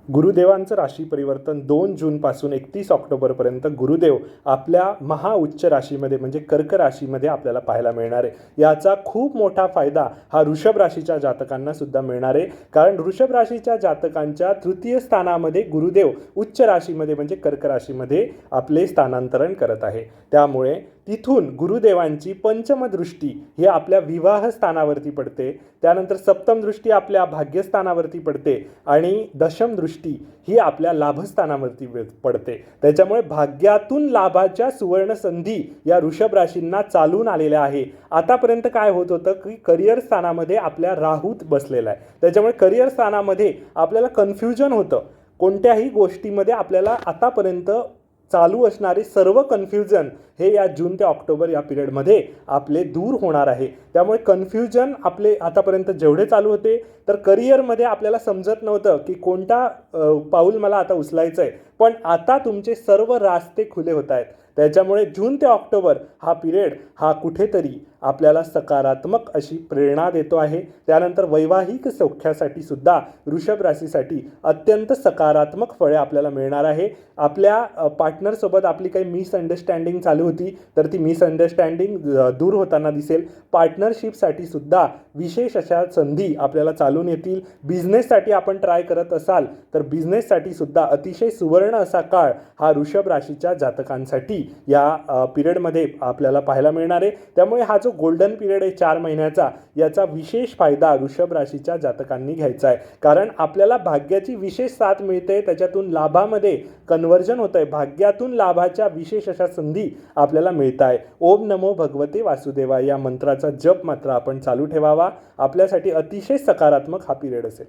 गुरुदेवांचं राशी परिवर्तन 2 जूनपासून 31 ऑक्टोबरपर्यंत गुरुदेव आपल्या महाउच्च राशीमध्ये म्हणजे कर्क राशीमध्ये आपल्याला पाहायला मिळणार आहे। याचा खूप मोठा फायदा हा वृषभ राशीच्या जातकांना सुद्धा मिळणार आहे, कारण वृषभ राशीच्या जातकांच्या तृतीय स्थानामध्ये गुरुदेव उच्च राशीमध्ये म्हणजे कर्क राशीमध्ये आपले स्थानांतरण करत आहे। त्यामुळे तिथून गुरुदेवांची पंचम दृष्टी ही आपल्या विवाह स्थानावरती पडते, त्यानंतर सप्तम दृष्टी आपल्या भाग्यस्थानावरती पडते आणि दशम दृष्टी ही आपल्या लाभस्थानावरती पडते। त्याच्यामुळे भाग्यातून लाभाच्या सुवर्ण संधी या वृषभ राशींना चालून आलेल्या आहे। आतापर्यंत काय होत होतं की करिअर स्थानामध्ये आपल्या राहूत बसलेला आहे, त्याच्यामुळे करिअर स्थानामध्ये आपल्याला कन्फ्युजन होतं। कोणत्याही गोष्टीमध्ये आपल्याला आतापर्यंत चालू असणारे सर्व कन्फ्युजन हे या जून ते ऑक्टोबर या पिरियडमध्ये आपले दूर होणार आहे। त्यामुळे कन्फ्युजन आपले आतापर्यंत जेवढे चालू होते तर करिअरमध्ये आपल्याला समजत नव्हतं की कोणता पाऊल मला आता उचलायचं आहे, पण आता तुमचे सर्व रास्ते खुले होत आहेत। त्याच्यामुळे जून ते ऑक्टोबर हा पिरियड हा कुठेतरी आपल्याला सकारात्मक अशी प्रेरणा देतो आहे। त्यानंतर वैवाहिक सौख्यासाठी सुद्धा वृषभ राशीसाठी अत्यंत सकारात्मक फळे आपल्याला मिळणार आहे। आपल्या पार्टनरसोबत आपली काही मिसअंडरस्टँडिंग चालू होती तर ती मिसअंडरस्टँडिंग दूर होताना दिसेल। पार्टनरशिपसाठी सुद्धा विशेष अशा संधी आपल्याला चालून येतील। बिझनेससाठी आपण ट्राय करत असाल तर बिझनेससाठी सुद्धा अतिशय सुवर्ण असा काळ हा वृषभ राशीच्या जातकांसाठी या पिरियडमध्ये आपल्याला पाहायला मिळणार आहे। त्यामुळे हा जो गोल्डन पिरियड आहे 4 महिन्याचा, याचा विशेष फायदा वृषभ राशीच्या जातकांनी घ्यायचा आहे, कारण आपल्याला भाग्याची विशेष साथ मिळते, त्याच्यातून लाभामध्ये कन्व्हर्जन होत आहे। भाग्यातून लाभाच्या विशेष अशा संधी आपल्याला मिळत आहे। ओम नमो भगवते वासुदेवाय या मंत्राचा जप मात्र आपण चालू ठेवावा। आपल्यासाठी अतिशय सकारात्मक हा पिरियड असेल।